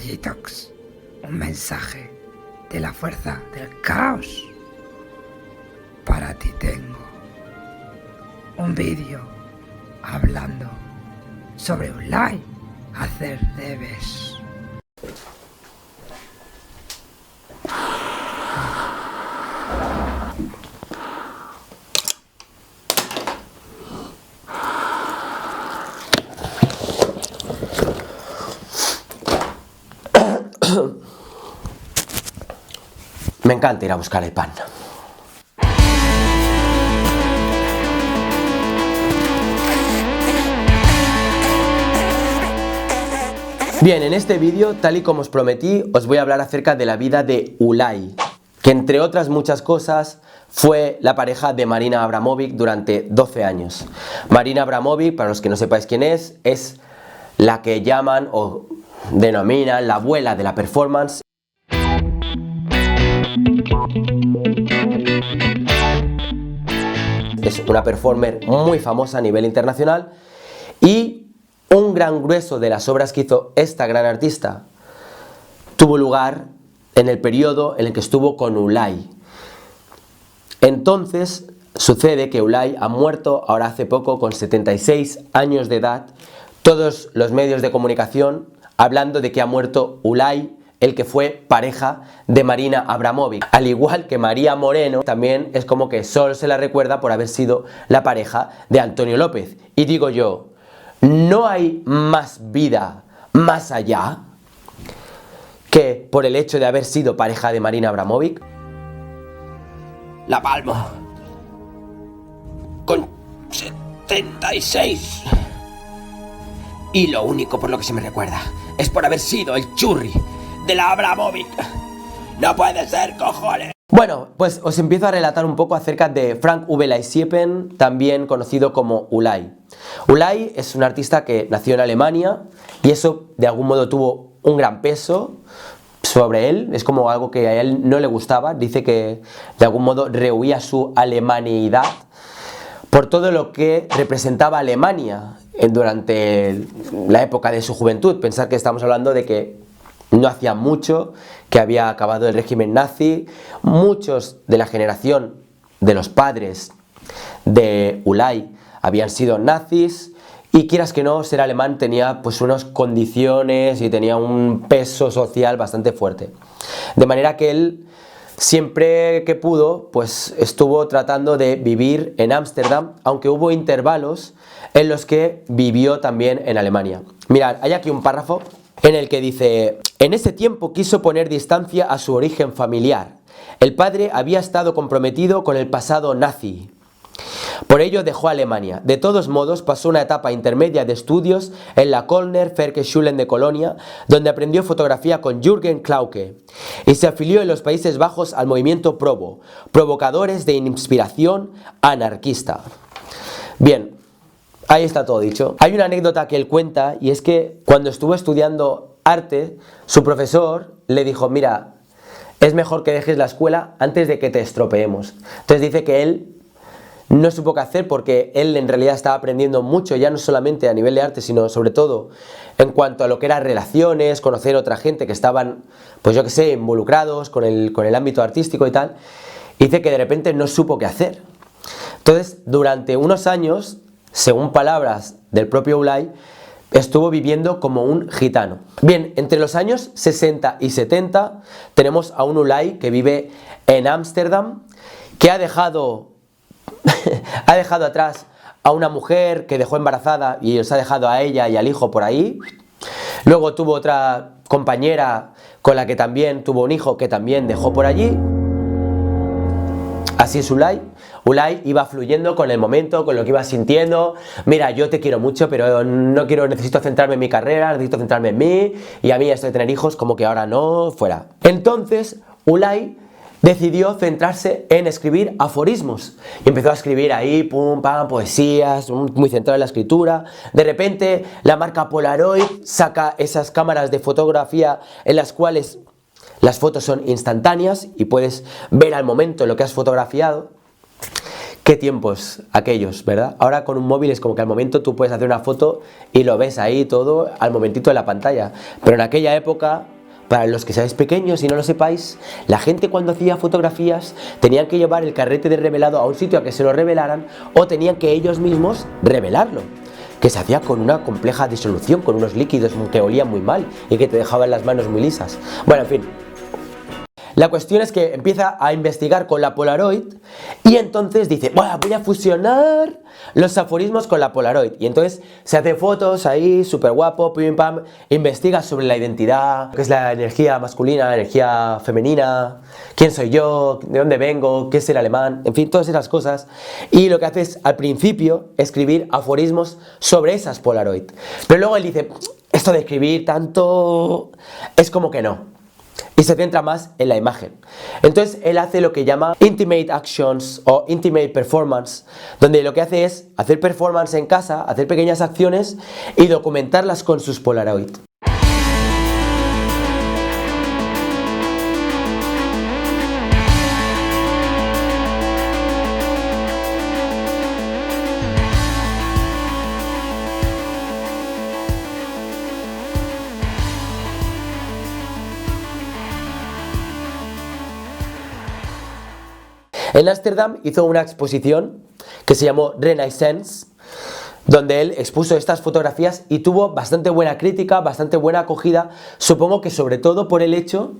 Magitox, un mensaje de la fuerza del caos. Para ti tengo un vídeo hablando sobre Ulay, hacer debes. Me encanta ir a buscar el pan. Bien, en este vídeo, tal y como os prometí, os voy a hablar acerca de la vida de Ulay, que entre otras muchas cosas fue la pareja de Marina Abramovic durante 12 años. Marina Abramovic, para los que no sepáis quién es la que llaman o denominan la abuela de la performance. Es una performer muy famosa a nivel internacional y un gran grueso de las obras que hizo esta gran artista tuvo lugar en el periodo en el que estuvo con Ulay. Entonces sucede que Ulay ha muerto ahora hace poco con 76 años de edad. Todos los medios de comunicación hablando de que ha muerto Ulay, el que fue pareja de Marina Abramovic. Al igual que María Moreno, también es como que solo se la recuerda por haber sido la pareja de Antonio López. Y digo yo, ¿no hay más vida más allá que por el hecho de haber sido pareja de Marina Abramovic? La Palma, con 76. Y lo único por lo que se me recuerda es por haber sido el churri de la Abramovic. No puede ser, cojones. Bueno, pues os empiezo a relatar un poco acerca de Frank Uwelaissiepen, también conocido como Ulay. Ulay es un artista que nació en Alemania y eso de algún modo tuvo un gran peso sobre él. Es como algo que a él no le gustaba. Dice que de algún modo rehuía su alemanidad por todo lo que representaba Alemania durante la época de su juventud. Pensar que estamos hablando de que no hacía mucho que había acabado el régimen nazi. Muchos de la generación de los padres de Ulay habían sido nazis y quieras que no, ser alemán tenía pues unas condiciones y tenía un peso social bastante fuerte. De manera que él siempre que pudo pues estuvo tratando de vivir en Ámsterdam, aunque hubo intervalos en los que vivió también en Alemania. Mirad, hay aquí un párrafo en el que dice: en ese tiempo quiso poner distancia a su origen familiar. El padre había estado comprometido con el pasado nazi. Por ello dejó Alemania. De todos modos, pasó una etapa intermedia de estudios en la Kölner Volksschulen de Colonia, donde aprendió fotografía con Jürgen Klauke, y se afilió en los Países Bajos al movimiento Provo, provocadores de inspiración anarquista. Bien, ahí está todo dicho. Hay una anécdota que él cuenta, y es que cuando estuvo estudiando arte, su profesor le dijo: mira, es mejor que dejes la escuela antes de que te estropeemos. Entonces dice que él no supo qué hacer porque él en realidad estaba aprendiendo mucho, ya no solamente a nivel de arte, sino sobre todo en cuanto a lo que eran relaciones, conocer a otra gente que estaban, pues yo que sé, involucrados con el ámbito artístico y tal. Y dice que de repente no supo qué hacer. Entonces, durante unos años, según palabras del propio Ulay, estuvo viviendo como un gitano. Bien, entre los años 60 y 70 tenemos a un Ulay que vive en Ámsterdam, que ha dejado atrás a una mujer que dejó embarazada y os ha dejado a ella y al hijo por ahí. Luego tuvo otra compañera con la que también tuvo un hijo que también dejó por allí. Así es Ulay. Ulay iba fluyendo con el momento, con lo que iba sintiendo. Mira, yo te quiero mucho, pero necesito centrarme en mi carrera, necesito centrarme en mí, y a mí esto de tener hijos como que ahora no, fuera. Entonces Ulay decidió centrarse en escribir aforismos y empezó a escribir ahí, pum, pam, poesías, muy centrado en la escritura. De repente la marca Polaroid saca esas cámaras de fotografía en las cuales las fotos son instantáneas y puedes ver al momento lo que has fotografiado, Qué tiempos aquellos, ¿verdad? Ahora con un móvil es como que al momento tú puedes hacer una foto y lo ves ahí todo al momentito de la pantalla. Pero en aquella época, para los que seáis pequeños y no lo sepáis, la gente cuando hacía fotografías tenían que llevar el carrete de revelado a un sitio a que se lo revelaran, o tenían que ellos mismos revelarlo, que se hacía con una compleja disolución, con unos líquidos que olían muy mal y que te dejaban las manos muy lisas. Bueno, en fin. La cuestión es que empieza a investigar con la Polaroid y entonces dice, bueno, voy a fusionar los aforismos con la Polaroid. Y entonces se hace fotos ahí, súper guapo, pim pam, investiga sobre la identidad, qué es la energía masculina, la energía femenina, quién soy yo, de dónde vengo, qué es el alemán, en fin, todas esas cosas. Y lo que hace es, al principio, escribir aforismos sobre esas Polaroid. Pero luego él dice, esto de escribir tanto es como que no. Y se centra más en la imagen. Entonces él hace lo que llama Intimate Actions o Intimate Performance, donde lo que hace es hacer performance en casa, hacer pequeñas acciones y documentarlas con sus Polaroid. En Ámsterdam hizo una exposición que se llamó Renaissance, donde él expuso estas fotografías y tuvo bastante buena crítica, bastante buena acogida, supongo que sobre todo por el hecho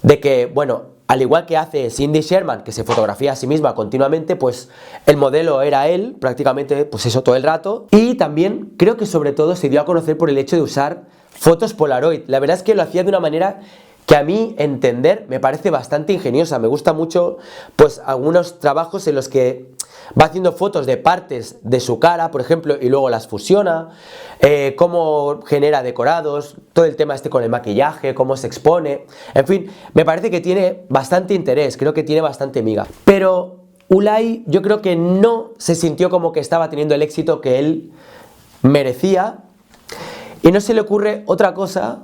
de que, bueno, al igual que hace Cindy Sherman, que se fotografía a sí misma continuamente, pues el modelo era él, prácticamente, pues eso, todo el rato, y también creo que sobre todo se dio a conocer por el hecho de usar fotos Polaroid. La verdad es que lo hacía de una manera que a mí entender me parece bastante ingeniosa. Me gusta mucho pues algunos trabajos en los que va haciendo fotos de partes de su cara, por ejemplo, y luego las fusiona, cómo genera decorados, todo el tema este con el maquillaje, cómo se expone, en fin, me parece que tiene bastante interés, creo que tiene bastante miga. Pero Ulay yo creo que no se sintió como que estaba teniendo el éxito que él merecía y no se le ocurre otra cosa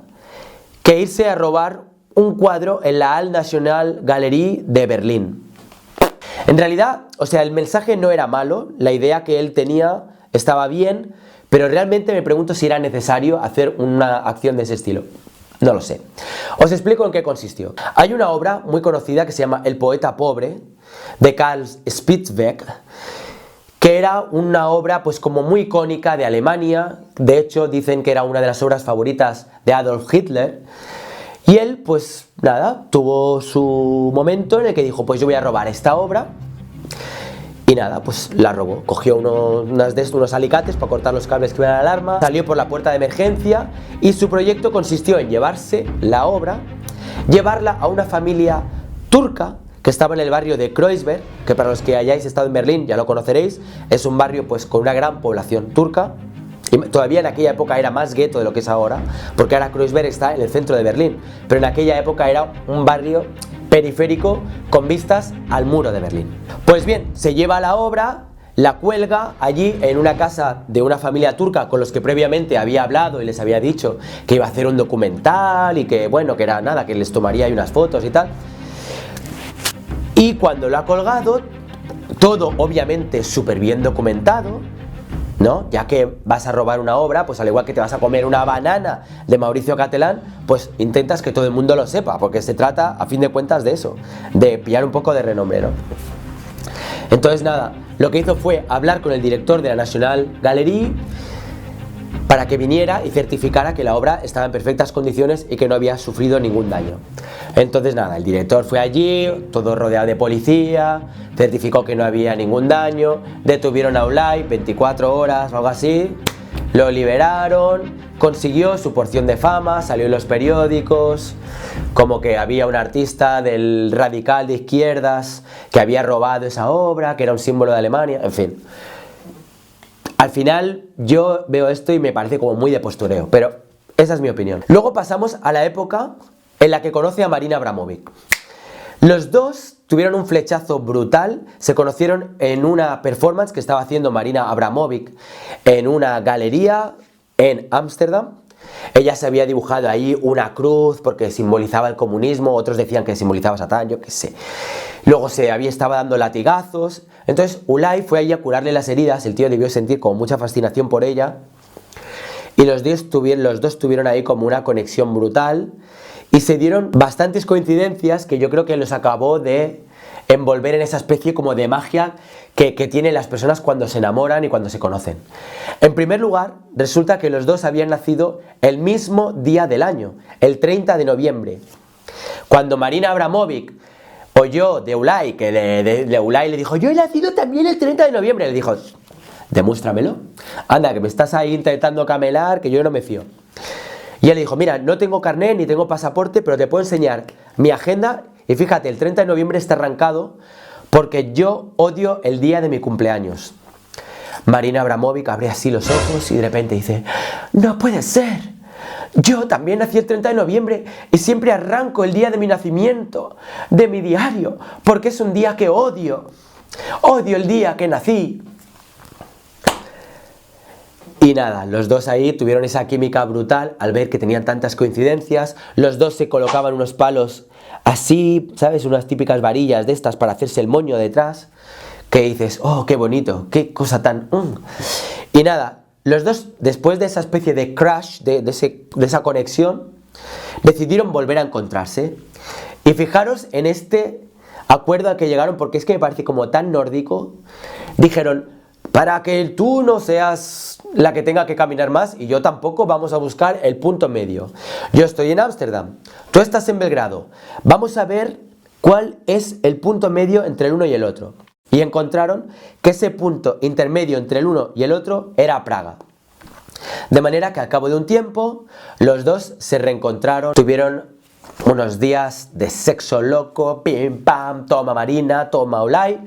que irse a robar un cuadro en la Alte National Galerie de Berlín. En realidad, o sea, el mensaje no era malo, la idea que él tenía estaba bien, pero realmente me pregunto si era necesario hacer una acción de ese estilo. No lo sé. Os explico en qué consistió. Hay una obra muy conocida que se llama El poeta pobre, de Karl Spitzweck, que era una obra pues como muy icónica de Alemania. De hecho, dicen que era una de las obras favoritas de Adolf Hitler. Y él, pues nada, tuvo su momento en el que dijo, pues yo voy a robar esta obra. Y nada, pues la robó. Cogió unos alicates para cortar los cables que iban a la alarma, salió por la puerta de emergencia y su proyecto consistió en llevarse la obra, llevarla a una familia turca que estaba en el barrio de Kreuzberg, que para los que hayáis estado en Berlín ya lo conoceréis, es un barrio pues con una gran población turca. Y todavía en aquella época era más gueto de lo que es ahora, porque ahora Kreuzberg está en el centro de Berlín, pero en aquella época era un barrio periférico con vistas al muro de Berlín. Pues bien, se lleva la obra, la cuelga allí en una casa de una familia turca con los que previamente había hablado y les había dicho que iba a hacer un documental y que bueno, que era nada, que les tomaría ahí unas fotos y tal. Y cuando lo ha colgado, todo obviamente súper bien documentado, ¿no? Ya que vas a robar una obra, pues al igual que te vas a comer una banana de Mauricio Catalán, pues intentas que todo el mundo lo sepa, porque se trata, a fin de cuentas, de eso, de pillar un poco de renombre, ¿no? Entonces nada, lo que hizo fue hablar con el director de la National Gallery para que viniera y certificara que la obra estaba en perfectas condiciones y que no había sufrido ningún daño. Entonces nada, el director fue allí, todo rodeado de policía, certificó que no había ningún daño, detuvieron a Ulay 24 horas o algo así, lo liberaron, consiguió su porción de fama, salió en los periódicos, como que había un artista del radical de izquierdas que había robado esa obra, que era un símbolo de Alemania, en fin. Al final yo veo esto y me parece como muy de postureo, pero esa es mi opinión. Luego pasamos a la época en la que conoce a Marina Abramovic. Los dos tuvieron un flechazo brutal, se conocieron en una performance que estaba haciendo Marina Abramovic en una galería en Ámsterdam Ella se había dibujado ahí una cruz porque simbolizaba el comunismo, otros decían que simbolizaba a Satán, yo qué sé. Luego estaba dando latigazos. Entonces Ulay fue ahí a curarle las heridas, el tío debió sentir como mucha fascinación por ella. Y los dos tuvieron ahí como una conexión brutal y se dieron bastantes coincidencias que yo creo que los acabó de envolver en esa especie como de magia que tienen las personas cuando se enamoran y cuando se conocen. En primer lugar, resulta que los dos habían nacido el mismo día del año, el 30 de noviembre. Cuando Marina Abramovic oyó de Ulay, que Ulay le dijo, yo he nacido también el 30 de noviembre, le dijo, demuéstramelo. Anda, que me estás ahí intentando camelar, que yo no me fío. Y él le dijo, mira, no tengo carnet ni tengo pasaporte, pero te puedo enseñar mi agenda. Y fíjate, el 30 de noviembre está arrancado porque yo odio el día de mi cumpleaños. Marina Abramovic abre así los ojos y de repente dice, no puede ser. Yo también nací el 30 de noviembre y siempre arranco el día de mi nacimiento, de mi diario, porque es un día que odio. Odio el día que nací. Y nada, los dos ahí tuvieron esa química brutal al ver que tenían tantas coincidencias. Los dos se colocaban unos palos así, ¿sabes? Unas típicas varillas de estas para hacerse el moño detrás. Que dices, oh, qué bonito, qué cosa tan... Y nada, los dos, después de esa especie de crush, de esa conexión, decidieron volver a encontrarse. Y fijaros en este acuerdo al que llegaron, porque es que me parece como tan nórdico. Dijeron, para que tú no seas la que tenga que caminar más y yo tampoco, vamos a buscar el punto medio. Yo estoy en Ámsterdam, tú estás en Belgrado. Vamos a ver cuál es el punto medio entre el uno y el otro. Y encontraron que ese punto intermedio entre el uno y el otro era Praga. De manera que al cabo de un tiempo, los dos se reencontraron, tuvieron unos días de sexo loco, pim pam, toma Marina, toma Ulay.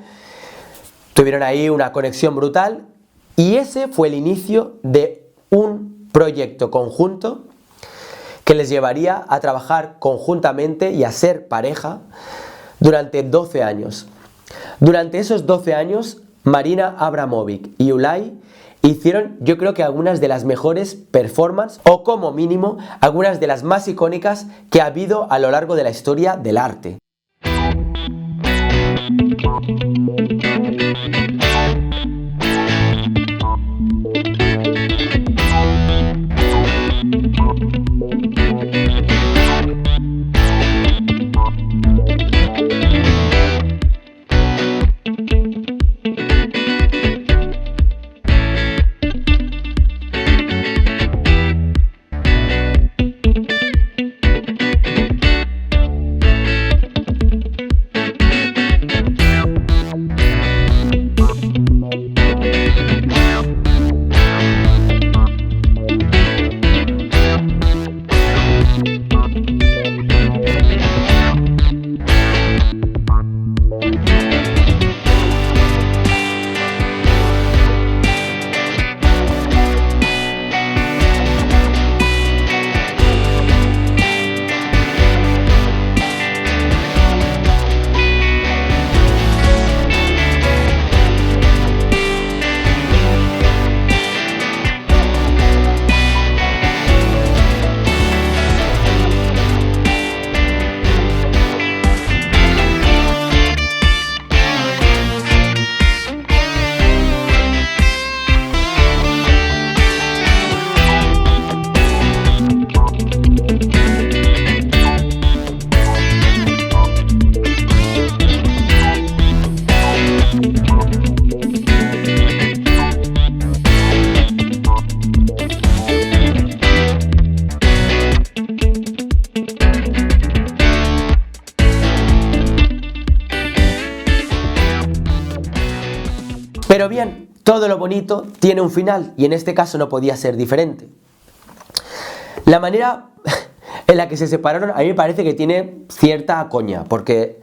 Tuvieron ahí una conexión brutal y ese fue el inicio de un proyecto conjunto que les llevaría a trabajar conjuntamente y a ser pareja durante 12 años. Durante esos 12 años, Marina Abramovic y Ulay hicieron, yo creo que algunas de las mejores performances, o como mínimo, algunas de las más icónicas que ha habido a lo largo de la historia del arte. Pero bien, todo lo bonito tiene un final y en este caso no podía ser diferente. La manera en la que se separaron a mí me parece que tiene cierta coña, porque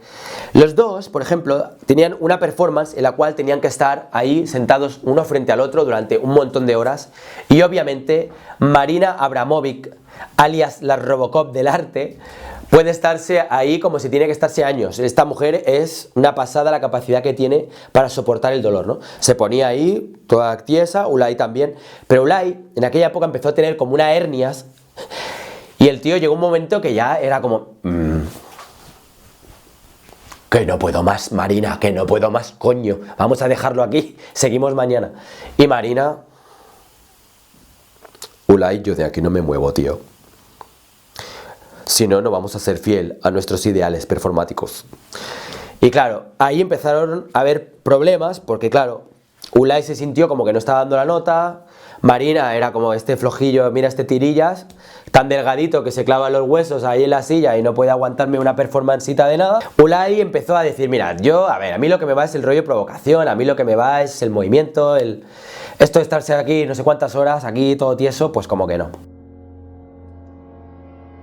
los dos, por ejemplo, tenían una performance en la cual tenían que estar ahí sentados uno frente al otro durante un montón de horas y obviamente Marina Abramovic, alias la Robocop del arte, puede estarse ahí como si tiene que estarse años. Esta mujer es una pasada la capacidad que tiene para soportar el dolor, ¿no? Se ponía ahí toda tiesa, Ulay también, pero Ulay en aquella época empezó a tener como unas hernias Y el tío llegó un momento que ya era como... que no puedo más, Marina, que no puedo más, coño. Vamos a dejarlo aquí, seguimos mañana. Y Marina... Ulay, yo de aquí no me muevo, tío. Si no, no vamos a ser fiel a nuestros ideales performáticos. Y claro, ahí empezaron a haber problemas, porque claro, Ulay se sintió como que no estaba dando la nota, Marina era como este flojillo, mira este tirillas, tan delgadito que se clava los huesos ahí en la silla y no puede aguantarme una performancita de nada. Ulay empezó a decir, mira, a mí lo que me va es el rollo provocación, a mí lo que me va es el movimiento, esto de estarse aquí no sé cuántas horas, aquí todo tieso, pues como que no.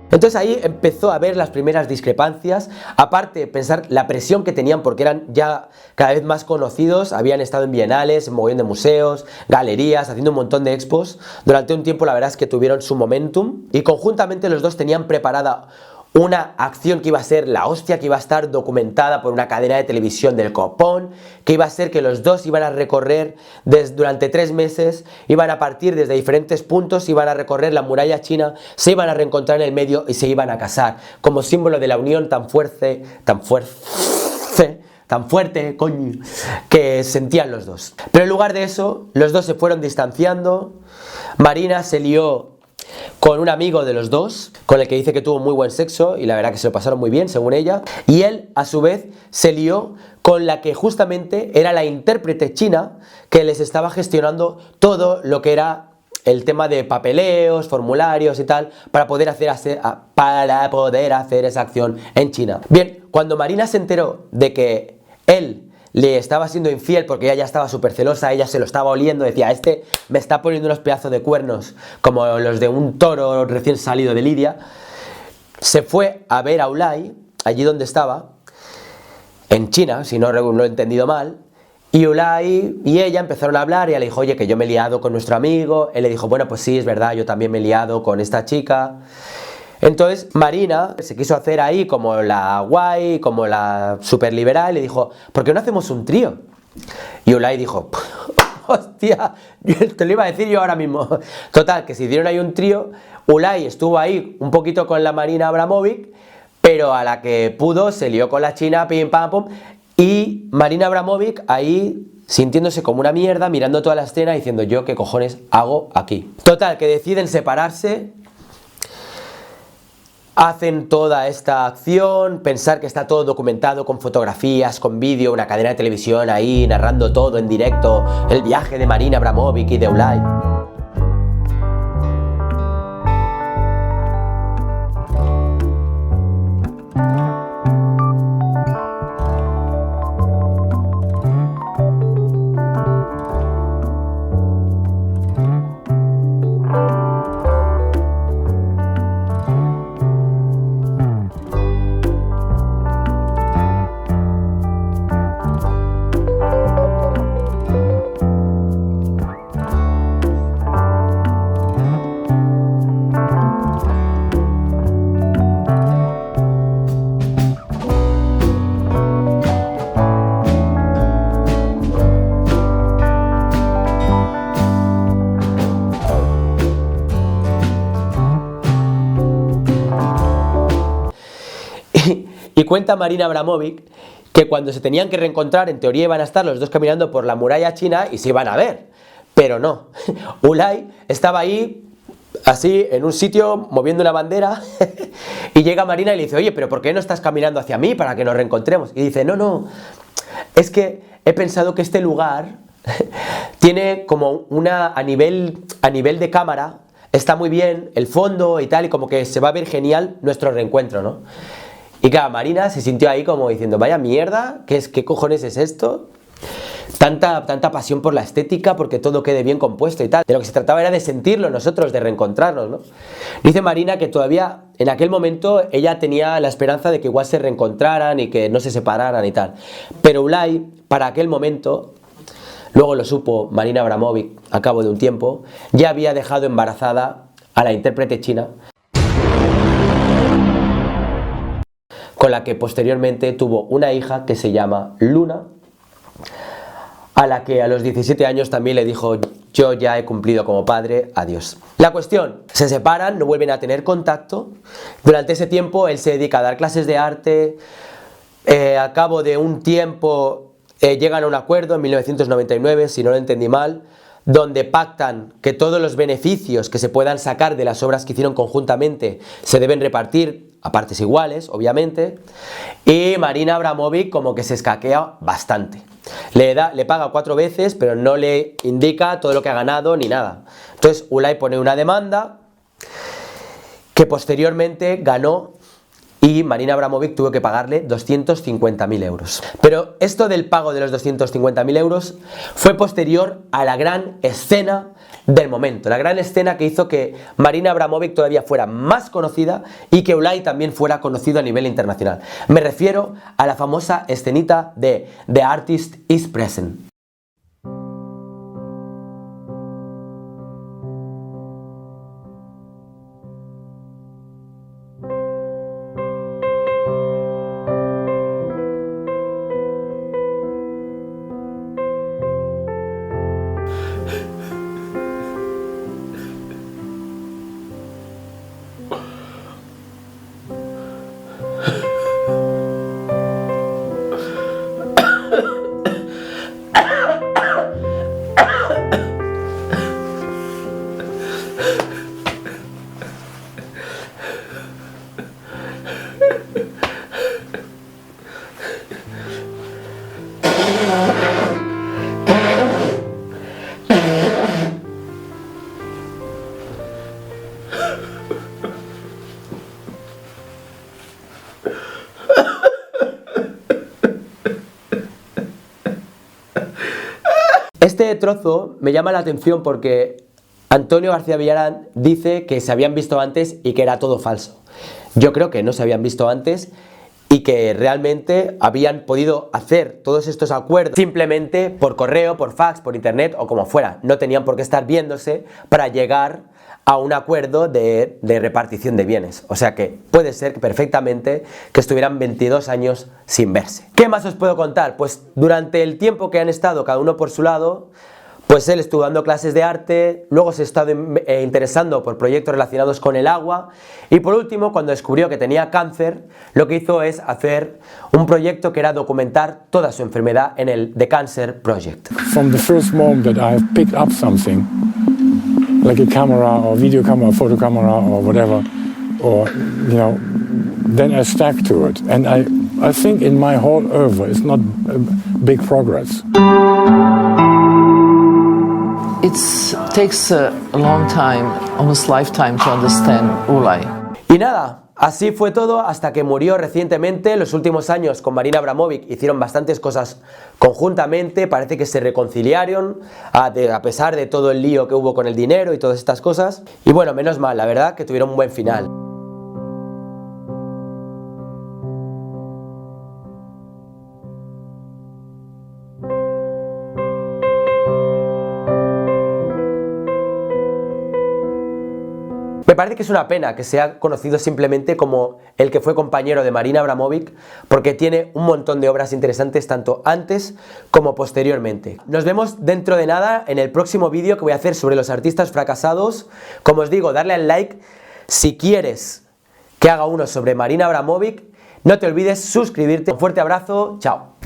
Entonces ahí empezó a haber las primeras discrepancias, aparte de pensar la presión que tenían porque eran ya cada vez más conocidos, habían estado en bienales, en mogollón de museos, galerías, haciendo un montón de expos. Durante un tiempo la verdad es que tuvieron su momentum y conjuntamente los dos tenían preparada una acción que iba a ser la hostia, que iba a estar documentada por una cadena de televisión del copón, que iba a ser que los dos iban a recorrer durante 3 meses, iban a partir desde diferentes puntos, iban a recorrer la muralla china, se iban a reencontrar en el medio y se iban a casar, como símbolo de la unión tan fuerte, coño, que sentían los dos. Pero en lugar de eso, los dos se fueron distanciando. Marina se lió con un amigo de los dos, con el que dice que tuvo muy buen sexo y la verdad que se lo pasaron muy bien, según ella, y él, a su vez, se lió con la que justamente era la intérprete china que les estaba gestionando todo lo que era el tema de papeleos, formularios y tal, para poder hacer esa acción en China. Bien, cuando Marina se enteró de que él le estaba siendo infiel porque ella ya estaba súper celosa, ella se lo estaba oliendo, decía, este me está poniendo unos pedazos de cuernos como los de un toro recién salido de lidia, se fue a ver a Ulay, allí donde estaba, en China, si no lo he entendido mal, y Ulay y ella empezaron a hablar y ella le dijo, oye, que yo me he liado con nuestro amigo, él le dijo, bueno, pues sí, es verdad, yo también me he liado con esta chica. Entonces Marina se quiso hacer ahí como la guay, como la super liberal y dijo, ¿por qué no hacemos un trío? Y Ulay dijo, hostia, te lo iba a decir yo ahora mismo. Total, que se hicieron ahí un trío, Ulay estuvo ahí un poquito con la Marina Abramovic, pero a la que pudo se lió con la China, pim pam pum, y Marina Abramovic ahí sintiéndose como una mierda, mirando toda la escena diciendo, yo qué cojones hago aquí. Total, que deciden separarse. Hacen toda esta acción, pensar que está todo documentado con fotografías, con vídeo, una cadena de televisión ahí narrando todo en directo, el viaje de Marina Abramovic y de Ulay. Y cuenta Marina Abramovic que cuando se tenían que reencontrar, en teoría iban a estar los dos caminando por la muralla china y se iban a ver, pero no. Ulay estaba ahí, así, en un sitio, moviendo una bandera, y llega Marina y le dice, oye, pero ¿por qué no estás caminando hacia mí para que nos reencontremos? Y dice, no, es que he pensado que este lugar tiene como a nivel de cámara, está muy bien el fondo y tal, y como que se va a ver genial nuestro reencuentro, ¿no? Y claro, Marina se sintió ahí como diciendo, vaya mierda, ¿qué cojones es esto? Tanta pasión por la estética, porque todo quede bien compuesto y tal. De lo que se trataba era de sentirlo nosotros, de reencontrarnos, ¿no? Dice Marina que todavía en aquel momento ella tenía la esperanza de que igual se reencontraran y que no se separaran y tal. Pero Ulay, para aquel momento, luego lo supo Marina Abramovic a cabo de un tiempo, ya había dejado embarazada a la intérprete china, con la que posteriormente tuvo una hija que se llama Luna, a la que a los 17 años también le dijo, yo ya he cumplido como padre, adiós. La cuestión, se separan, no vuelven a tener contacto. Durante ese tiempo él se dedica a dar clases de arte. Al cabo de un tiempo llegan a un acuerdo en 1999, si no lo entendí mal, donde pactan que todos los beneficios que se puedan sacar de las obras que hicieron conjuntamente se deben repartir a partes iguales, obviamente, y Marina Abramovic como que se escaquea bastante. Le paga 4 veces, pero no le indica todo lo que ha ganado ni nada. Entonces Ulay pone una demanda que posteriormente ganó y Marina Abramovic tuvo que pagarle 250.000 euros. Pero esto del pago de los 250.000 euros fue posterior a la gran escena del momento, la gran escena que hizo que Marina Abramovic todavía fuera más conocida y que Ulay también fuera conocido a nivel internacional. Me refiero a la famosa escenita de The Artist is Present. Este trozo me llama la atención porque Antonio García Villarán dice que se habían visto antes y que era todo falso. Yo creo que no se habían visto antes y que realmente habían podido hacer todos estos acuerdos simplemente por correo, por fax, por internet o como fuera. No tenían por qué estar viéndose para llegar a un acuerdo de repartición de bienes. O sea que puede ser que perfectamente que estuvieran 22 años sin verse. ¿Qué más os puedo contar? Pues durante el tiempo que han estado cada uno por su lado, pues él estuvo dando clases de arte, luego se ha estado interesando por proyectos relacionados con el agua y por último, cuando descubrió que tenía cáncer, lo que hizo es hacer un proyecto que era documentar toda su enfermedad en el The Cancer Project. From the first moment that I have picked up something, like a camera or video camera, photo camera or whatever, or, you know, then I stuck to it. And I think in my whole oeuvre it's not a big progress. It takes a long time, almost lifetime, to understand Ulay. Y nada, así fue todo hasta que murió recientemente. Los últimos años con Marina Abramovic hicieron bastantes cosas conjuntamente, parece que se reconciliaron a pesar de todo el lío que hubo con el dinero y todas estas cosas. Y bueno, menos mal, la verdad que tuvieron un buen final. Me parece que es una pena que sea conocido simplemente como el que fue compañero de Marina Abramovic, porque tiene un montón de obras interesantes tanto antes como posteriormente. Nos vemos dentro de nada en el próximo vídeo que voy a hacer sobre los artistas fracasados. Como os digo, darle al like si quieres que haga uno sobre Marina Abramovic. No te olvides suscribirte. Un fuerte abrazo, chao.